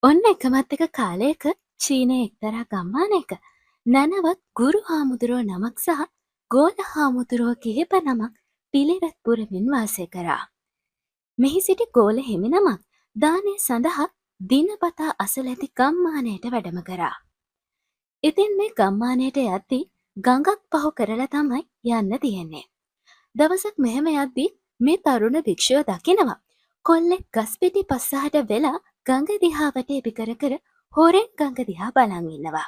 ඔන්න එකමත් එක කාලයක චීනයේ එක්තරා ගම්මානයක නැනවත් ගුරු හාමුදුරුවෝ නමක් සහ ගෝල හාමුදුරුවෝ කිහිප නමක් පිළිවෙත් පුරමින් වාසය කරා. මෙහි සිටි ගෝල හිමි නමක් දානය සඳහා දිනපතා අසල ඇති ගම්මානයට වැඩම කරා. ඉතින් මේ ගම්මානයට යද්දී ගඟක් පහු කරලා තමයි යන්න තියෙන්නේ. දවසක් මෙහෙම යද්දී මේ තරුණ භික්ෂුව දකිනවා. කොල්ලෙක් ගස් පිටි පස්සහට වෙලා ගඟ දිහාවට එපි කර කර හොරෙන් ගඟ දිහා බලන් ඉන්නවා.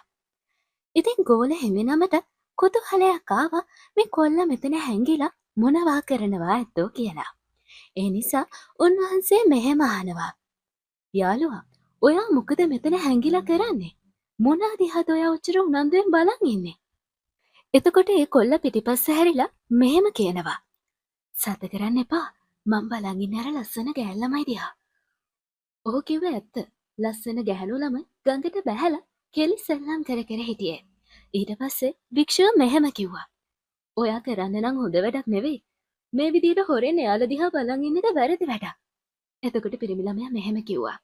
ඉතින් ගෝල හිමිනමට කුතුහලයක් ආවා මේ කොල්ල මෙතන හැංගිලා මොනවා කරනවා ඇත්තෝ කියලා. ඒ නිසා උන්වහන්සේ මෙහෙම අහනවා. යාළුවා, ඔයා මොකද මෙතන හැංගිලා කරන්නේ? මොනා දිහාද ඔයා ඔච්චර උනන්දුවෙන් බලන් ඉන්නේ? එතකොට ඒ කොල්ල පිටිපස්ස හැරිලා මෙහෙම කියනවා. සත කරන්න එපා. මං බලන් ඉන්නේ අර ලස්සන ගෑල් ළමයි දිහා. ඔහු කිව්ව ඇත්ත. ලස්සන ගැහැණු ළමයි ගඟට බැහැලා කෙලි සෙල්ලම් කර කර හිටියේ. ඊට පස්සේ භික්ෂුව මෙහෙම කිව්වා. ඔයා කරන්න නම් හොඳ වැඩක් නෙවෙයි. මේ විදිහට හොරෙන් එයාලා දිහා බලන් ඉන්න එක වැරදි වැඩක්. එතකොට පිරිමි ළමයා මෙහෙම කිව්වා.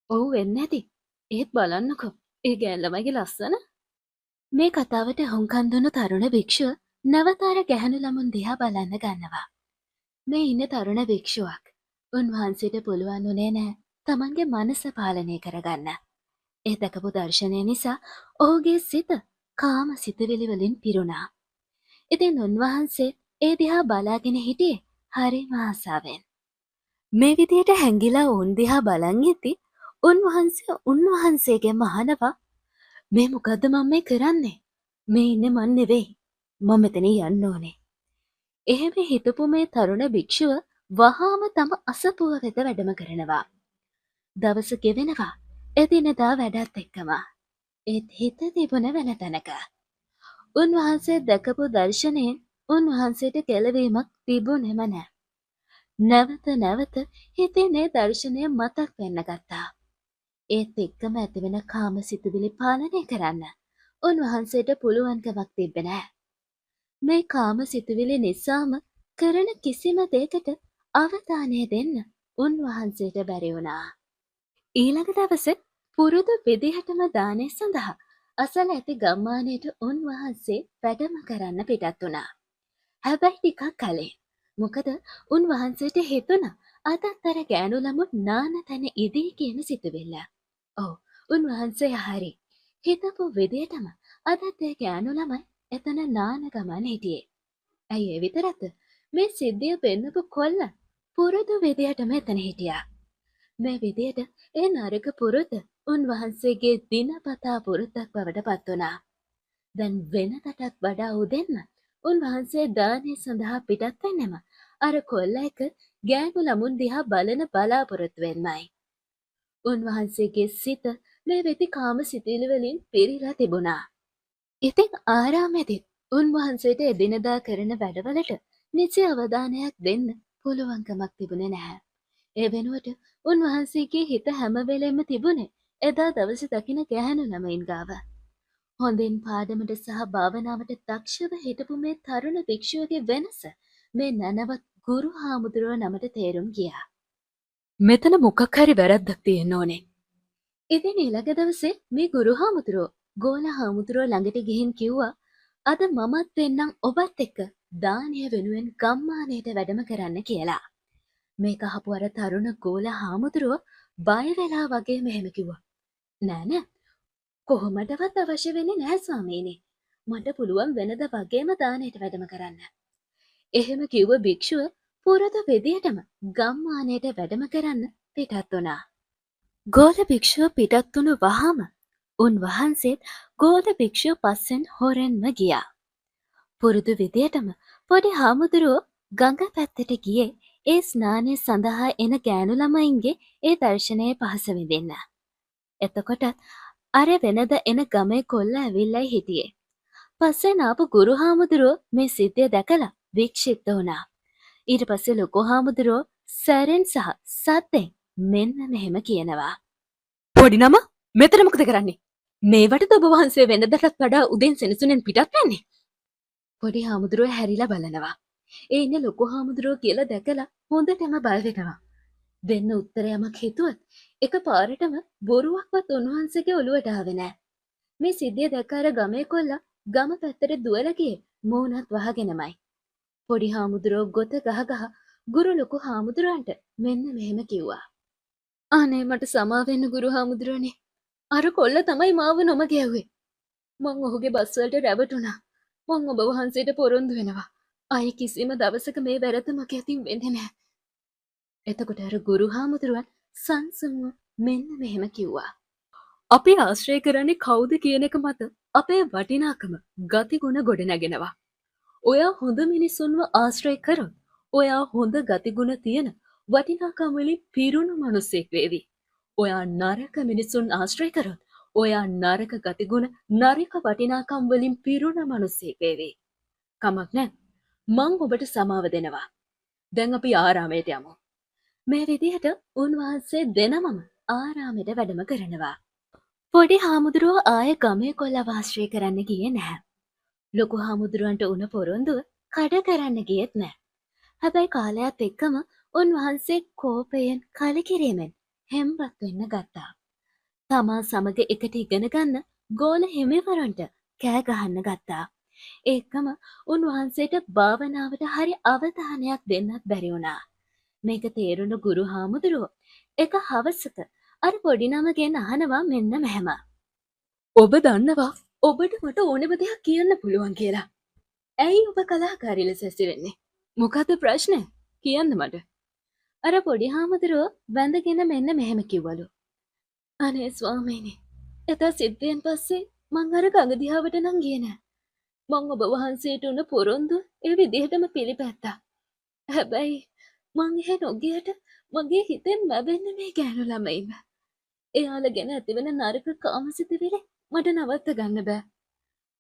ඔව් වෙන්න ඇති. ඒත් බලන්නකෝ. ඒ ගෑල් ළමයිගේ ලස්සන. මේ කතාවට හුම්කන් දුන්නු තරුණ භික්ෂුව නැවත අර ගැහැණු ළමුන් දිහා බලන්න ගන්නවා. මේ ඉන්න තරුණ භික්ෂුවක්. උන්වහන්සේට පුළුවන් උනේ නෑ තමන්ගේ මනස පාලනය කරගන්න. ඒ දැකපු දර්ශනය නිසා ඔහුගේ සිත කාම සිතුවිලි වලින් පිරුණා. ඉතින් උන්වහන්සේ ඒ දිහා බලාගෙන හිටියේ හරිම ආසාවෙන්. මේ විදියට හැංගිලා උන් දිහා බලන් ඉති උන්වහන්සේගෙන් අහනවා, මේ මොකද්ද මම මේ කරන්නේ? මේ ඉන්නේ මන් නෙවෙයි. මම මෙතන යන්න ඕනේ. එහෙම හිතපු මේ තරුණ භික්ෂුව වහාම තම අසපුව වෙත වැඩම කරනවා. දවස ගෙවෙනවා. එදිනෙදා වැඩත් එක්කම. ඒත් හිත තිබුණ වෙන තැනක. උන්වහන්සේ දැකපු දර්ශනයෙන් උන්වහන්සේට කෙලවීමක් තිබුණෙම නෑ. නැවත නැවත හිතේ දර්ශනය මතක් වෙන්න ගත්තා. ඒත් එක්කම ඇතිවෙන කාම සිතුවිලි පාලනය කරන්න උන්වහන්සේට පුළුවන්කමක් තිබ්බේ නෑ. මේ කාම සිතුවිලි නිසාම කරන කිසිම දෙයකට අවධානය දෙන්න උන්වහන්සේට බැරි වුණා. ඊළඟ දවසේ පුරුදු විදිහටම දානය සඳහා අසල ඇති ගම්මානයට උන්වහන්සේ වැඩම කරන්න පිටත් වුණා. හැබැයි ටිකක් කලින්. මොකද උන්වහන්සේට හිතුණා අදත් අර ගෑනු ළමුන් නාන තැන ඉදී කියන සිතුවිල්ල. ඔව්, උන්වහන්සේ හරි. හිතපු විදිහටම අදත් ඒ ගෑනු ළමයි එතන නාන ගමන් හිටියේ. ඇයි ඒ විතරද? මේ සිද්ධිය පෙන්නපු කොල්ල පුරුදු විදිහටම එතන හිටියා. මේ විදිහට ඒ නරක පුරුද්ද උන්වහන්සේගේ දිනපතා පුරුද්දක් බවට පත් වුණා. දැන් වෙනදටත් වඩා උදෙන්ම උන්වහන්සේ දානය සඳහා පිටත් වෙන්නෙම අර කොල්ල එක ගෑනු ළමුන් දිහා බලන බලාපොරොත්තුවෙන්මයි. උන්වහන්සේගේ සිත මේ වෙති කාම සිතිවිලි වලින් පිරීලා තිබුණා. ඉතින් ආරාමෙදිත් උන්වහන්සේට එදිනදා කරන වැඩවලට නිසි අවධානයක් දෙන්න පුළුවන්කමක් තිබුණේ නැහැ. ඒ වෙනුවට උන්වහන්සේගේ හිත හැම වෙලෙම තිබුණේ එදා දවසේ දකින ගැහැණු ළමයින් ගාව. හොඳින් පාඩමට සහ භාවනාවට දක්ෂව හිටපු මේ තරුණ භික්ෂුවගේ වෙනස මේ නැනවත් ගුරු හාමුදුරුව නමට තේරුම් ගියා. මෙතන මොකක් හරි වැරද්දක් තියෙන්න ඕනේ. ඉතින් ඊළඟ දවසේ මේ ගුරු හාමුදුරුව ගෝල හාමුදුරුව ළඟට ගිහින් කිව්වා, අද මමත් එන්නම් ඔබත් එක්ක දානය වෙනුවෙන් ගම්මානයට වැඩම කරන්න කියලා. මේක අහපු අර තරුණ ගෝල හාමුදුරුව බය වෙලා වගේ මෙහෙම කිව්වා. නෑ කොහොමදවත් අවශ්‍ය වෙන්නේ නැහැ ස්වාමීනි. මට පුළුවන් වෙනද වගේම දානයට වැඩම කරන්න. එහෙම කිව්ව භික්ෂුව පුරුදු විදියටම ගම්මානයට වැඩම කරන්න පිටත් වුණා. ගෝල භික්ෂුව පිටත් වුණු වහාම උන්වහන්සේත් ගෝල භික්ෂුව පස්සෙන් හොරෙන්ම ගියා. පුරුදු විදියටම පොඩි හාමුදුරුවෝ ගඟ පැත්තට ගියේ ඒ ස්නානය සඳහා එන ගෑනු ළමයින්ගේ ඒ දර්ශනයේ පහස විඳින්න. එතකොටත් අර වෙනද එන ගමේ කොල්ල ඇවිල්ලයි හිටියේ. පස්සෙන් ආපු ගුරු හාමුදුරුවෝ මේ සිද්ධිය දැකලා වික්ෂිප්ත වුණා. ඊට පස්සේ ලොකු හාමුදුරුවෝ සැරෙන් සහ සද්දෙන් මෙන්න මෙහෙම කියනවා. පොඩි නම මෙතන මොකද කරන්නේ? මේවටද ඔබ වහන්සේ වෙනදටත් වඩා උදෙන් සෙනසුනෙන් පිටත් වෙන්නේ? පොඩි හාමුදුරුවෝ හැරිලා බලනවා. ඒ ඉන්නේ ලොකු හාමුදුරුවෝ කියලා දැකලා හොඳටම බය වෙනවා. දෙන්න උත්තරයමක් හිතුවත් එක පාරටම බොරුවක්වත් උන්වහන්සේගේ ඔළුවට ආවේ නෑ. මේ සිද්ධිය දැක්ක අර ගමේ කොල්ලා ගම පැත්තට දුවලා ගියේ මූණත් වහගෙනමයි. පොඩි හාමුදුරුවෝ ගොත ගහ ගහ ගුරු ලොකු හාමුදුරුවන්ට මෙන්න මෙහෙම කිව්වා. අනේ මට සමා වෙන්න ගුරු හාමුදුරුවනේ. අර කොල්ල තමයි මාව නොම ගැව්වේ. මං ඔහුගේ බස් වලට රැවටුණා. මං ඔබ වහන්සේට පොරොන්දු වෙනවා. ආයේ කිසිම දවසක මේ වැරද්ද මගේ අතින් වෙන්නේ නැහැ. එතකොට අර ගුරු හාමුදුරුවන් සංසුන්ව මෙන්න මෙහෙම කිව්වා. අපි ආශ්‍රය කරන්නේ කවුද කියන එක මත අපේ වටිනාකම ගතිගුණ ගොඩනැගෙනවා. ඔයා හොඳ මිනිසුන්ව ආශ්‍රය කරොත් ඔයා හොඳ ගතිගුණ තියෙන වටිනාකම් වලින් පිරුණු මිනිසෙක් වේවි. ඔයා නරක මිනිසුන් ආශ්‍රය කරොත් ඔයා නරක ගතිගුණ නරක වටිනාකම් වලින් පිරුණ මිනිසෙක් වේවි. කමක් නැහැ. මං ඔබට සමාව දෙනවා. දැන් අපි ආරාමයට යමු. මේ විදිහට උන්වහන්සේ දෙනමම ආරාමයට වැඩම කරනවා. පොඩි හාමුදුරුවෝ ආයේ ගමේ කොල්ලව ආශ්‍රය කරන්න ගියේ නැහැ. ලොකු හාමුදුරුවන්ට උන පොරොන්දුව කඩ කරන්න ගියෙත් නැහැ. හැබැයි කාලයත් එක්කම උන්වහන්සේ කෝපයෙන් කලකිරීමෙන් හෙම්බත් වෙන්න ගත්තා. තමා සමග එකට ඉගෙන ගන්න ගෝල හිමිවරුන්ට කෑ ගහන්න ගත්තා. ඒකම උන්වහන්සේට භාවනාවට හරි අවධානයක් දෙන්නත් බැරි වුණා. මේක තේරුණු ගුරු හාමුදුරුවෝ එක හවසක අර පොඩි නමගෙන් අහනවා මෙන්න මෙහෙම. ඔබ දන්නවා ඔබට මට ඕනෙම දෙයක් කියන්න පුළුවන් කියලා. ඇයි ඔබ කලාකාරී ලෙස ඇසිරෙන්නේ? මොකද්ද ප්‍රශ්නේ? කියන්න මට. අර පොඩි හාමුදුරුවෝ වැඳගෙන මෙන්න මෙහෙම කිව්වලු. අනේ ස්වාමීනි, එදා සිද්ධියෙන් පස්සේ මං අර ගඟ දිහාවට නම් ගියේ නෑ. මං ඔබ වහන්සේට උන පොරොන්දු ඒ විදිහටම පිළිපැත්තා. හැබැයි මං එහෙ නොගියට මගේ හිතෙන් මැවෙන්නේ මේ ගෑනු ළමයිම. එයාලා ගැන ඇතිවෙන නරක කාමසිතුවිලි මට නවත්ත ගන්න බෑ.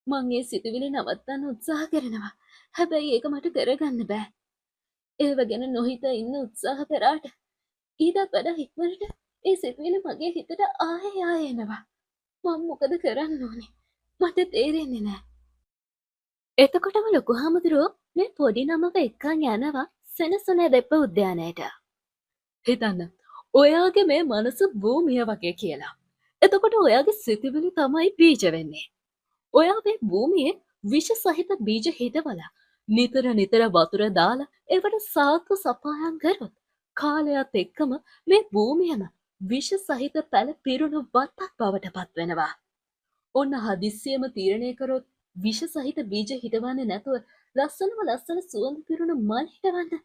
මං ඒ සිතුවිලි නවත්තන්න උත්සාහ කරනවා. හැබැයි ඒක මට කරගන්න බෑ. ඒව ගැන නොහිතා ඉන්න උත්සාහ කරාට ඊටත් වඩා ඉක්මනට ඒ සිතුවිලි මගේ හිතට ආයෙ එනවා. මම මොකද කරන්න ඕනේ? මට තේරෙන්නේ නෑ. එතකොටම ලොකු හාමුදුරුවෝ මේ පොඩි නමව එක්කන් යනවා සෙනසුනේ දෙප්ප උද්‍යානයට. හිතන්න, ඔයාගේ මේ මනස භූමිය වගේ කියලා. එතකොට ඔයාගේ සිතුවිලි තමයි බීජ වෙන්නේ. ඔයා මේ භූමියේ විෂ සහිත බීජ හිටවලා නිතර නිතර වතුර දාලා ඒවට සාත්තු සපායම් කරොත් කාලයත් එක්කම මේ භූමියම විෂ සහිත පැල පිරුණු වත්තක් බවට පත් වෙනවා. ඔන්න හදිස්සියම තීරණය කරොත් විෂ සහිත බීජ හිටවන්නේ නැතුව ලස්සන සුවඳ පිරුණු මල් හිටවන්න.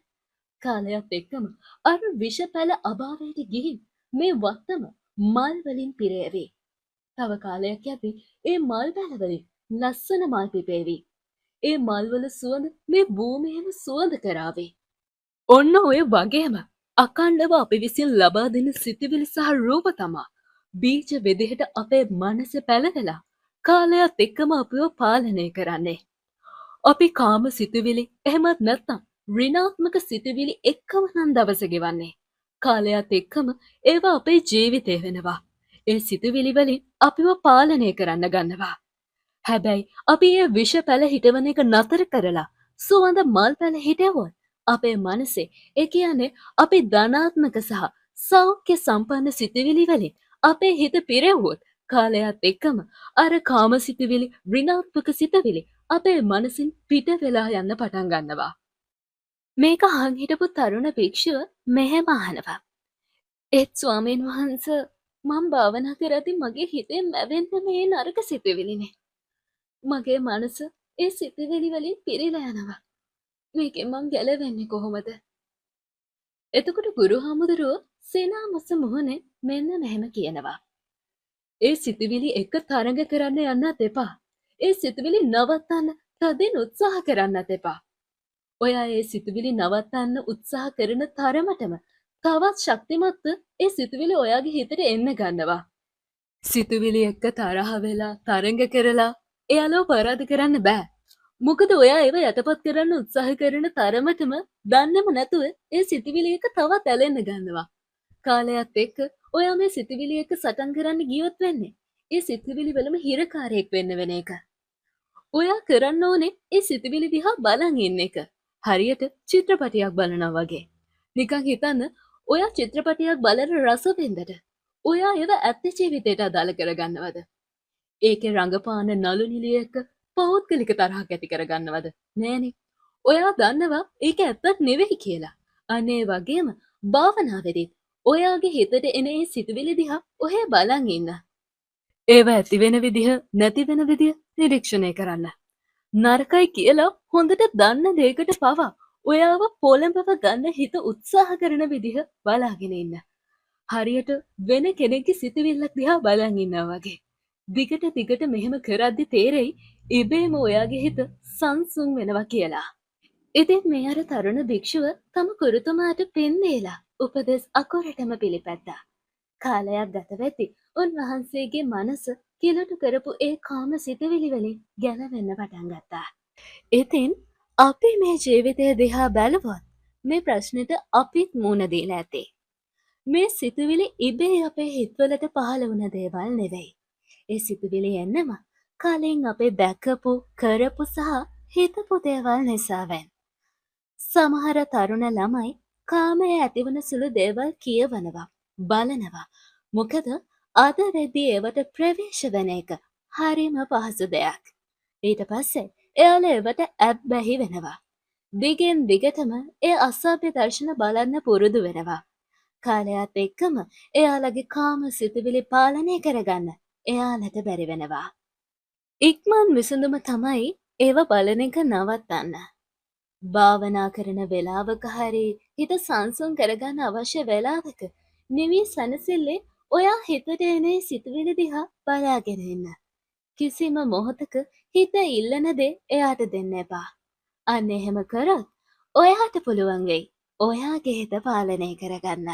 කාලයත් එක්කම අර විෂ පැල අභාවයට ගිහින් මේ වත්තම මල් වලින් පිරේවි. තව කාලයක් යද්දී ඒ මල් පැල වලින් ලස්සන මල් පිපේවි. ඒ මල් වල සුවඳ මේ භූමියම සුවඳ කරාවි. ඔන්න ඔය වගේම අකණ්ඩව අපි විසින් ලබා දෙන සිතිවිලි සහ රූප තමා බීජ විදිහට අපේ මනස පැලවෙලා කාලයත් එක්කම අපිව පාලනය කරන්නේ. අපි කාම සිතුවිලි එහෙමත් නැත්නම් ඍණාත්මක සිතුවිලි එක්කම නම් දවස ගෙවන්නේ. කාලයත් එක්කම ඒවා අපේ ජීවිතේ වෙනවා. ඒ සිතුවිලි වලින් අපිව පාලනය කරන්න ගන්නවා. හැබැයි අපි ඒ විෂ පැල හිටවන එක නතර කරලා සුවඳ මල් පැල හිටවුවොත් අපේ මනසේ ඒ කියන්නේ අපි ධනාත්මක සහ සෞඛ්‍ය සම්පන්න සිතුවිලි වලින් අපේ හිත පිරෙව්වොත් කාලයත් එක්කම අර කාම සිතුවිලි ඍණාත්මක සිතුවිලි අපේ මනසින් පිට වෙලා යන්න පටන් ගන්නවා. මේක අහන් හිටපු තරුණ භික්ෂුව මෙහෙම අහනවා. ඒත් ස්වාමීන් වහන්සේ මම භාවනා කරද්දී මගේ හිතෙන් මැවෙන්නේ මේ නරක සිතුවිලිනේ. මගේ මනස ඒ සිතුවිලි වලින් පිරීලා යනවා. මේකෙන් මං ගැලවෙන්නේ කොහොමද? එතකොට ගුරු හාමුදුරුවෝ සේනාමස මොහොනේ මෙන්න මෙහෙම කියනවා. ඒ සිතුවිලි එක තරඟ කරන්න යන්නත් එපා. ඒ සිතුවිලි නවත්තන්න තදින් උත්සාහ කරන්නත් එපා. ඔයා ඒ සිතුවිලි නවත්තන්න උත්සාහ කරන තරමටම තවත් ශක්තිමත්ව ඒ සිතුවිලි ඔයාගේ හිතට එන්න ගන්නවා. සිතුවිලි එක්ක තරහ වෙලා තරඟ කරලා එයාලව පරාද කරන්න බෑ. මොකද ඔයා ඒව යටපත් කරන්න උත්සාහ කරන තරමටම දන්නේම නැතුව ඒ සිතුවිලි එක තවත් ඇලෙන්න ගන්නවා. කාලයත් එක්ක ඔයා මේ සිතුවිලි එක සටන් කරන්න ගියොත් වෙන්නේ ඒ සිතුවිලි වලම හිරකාරයෙක් වෙන්න වෙන එක. ඔයා කරන්න ඕනේ ඒ සිතුවිලි දිහා බලන් ඉන්න එක. හරියට චිත්‍රපටයක් බලනවා වගේ. නිකන් හිතන්න ඔයා චිත්‍රපටයක් බලන රසවින්දට ඔයා ඒව ඇත්ත ජීවිතයට අදාළ කරගන්නවද? ඒකේ රඟපාන නළු නිළිය එක්ක පෞද්ගලික තරහක් ඇති කරගන්නවද? නෑනේ. ඔයා දන්නවා ඒක ඇත්තක් නෙවෙයි කියලා. අන්න ඒ වගේම භාවනාවේදීත් ඔයාගේ හිතට එන ඒ සිතුවිලි දිහා ඔහේ බලන් ඉන්න. ඒව ඇති වෙන විදිහ නැති වෙන විදිහ නිරීක්ෂණය කරන්න. නරකයි කියලා හොඳට දන්න දෙයකට පවා ඔයාව පොළඹව ගන්න හිත උත්සාහ කරන විදිහ බලාගෙන ඉන්න. හරියට වෙන කෙනෙක්ගේ සිතුවිල්ලක් දිහා බලන් ඉන්නවා වගේ. දිගට මෙහෙම කරද්දි තේරෙයි ඉබේම ඔයාගේ හිත සංසුන් වෙනවා කියලා. ඉතින් මේ අර තරුණ භික්ෂුව තම ගුරුතුමාට පින් දීලා උපදෙස් අකුරටම පිළිපැද්දා. කාලයක් ගත වෙද්දී උන්වහන්සේගේ මනස කිලුටු කරපු ඒ කාම සිතුවිලි වලින් ගැලවෙන්න පටන් ගත්තා. ඉතින් අපි මේ ජීවිතය දිහා බැලුවොත් මේ ප්‍රශ්නෙට අපිත් මුහුණ දීලා ඇති. මේ සිතුවිලි ඉබේ අපේ හිතවලට පහළ වුණ දේවල් නෙවෙයි. ඒ සිතුවිලි එන්නම කලින් අපේ දැකපු, කරපු සහ හිතපු දේවල් නිසාවෙන්. සමහර තරුණ ළමයි කාමය ඇතිවන සුළු දේවල් කියවනවා, බලනවා. මොකද අද වෙද්දී ඒවට ප්‍රවේශ වෙන එක හරිම පහසු දෙයක්. ඊට පස්සේ එයාලා ඒවට ඇබ්බැහි වෙනවා. දිගින් දිගටම ඒ අසභ්‍ය දර්ශන බලන්න පුරුදු වෙනවා. කාලයත් එක්කම එයාලගේ කාම සිතුවිලි පාලනය කරගන්න එයාලට බැරි වෙනවා. ඉක්මන් විසඳුම තමයි ඒව බලන එක නවත්තන්න. භාවනා කරන වෙලාවක හරි හිත සංසුන් කරගන්න අවශ්‍ය වෙලාවක නිවී සැනසෙල්ලේ ඔයා හිතට එන සිතුවිලි දිහා බලාගෙන ඉන්න. කිසිම මොහොතක හිත ඉල්ලන දේ එයාට දෙන්න එපා. අන්න එහෙම කරොත් ඔයාට පුළුවන් වෙයි ඔයාගේ හිත පාලනය කරගන්න.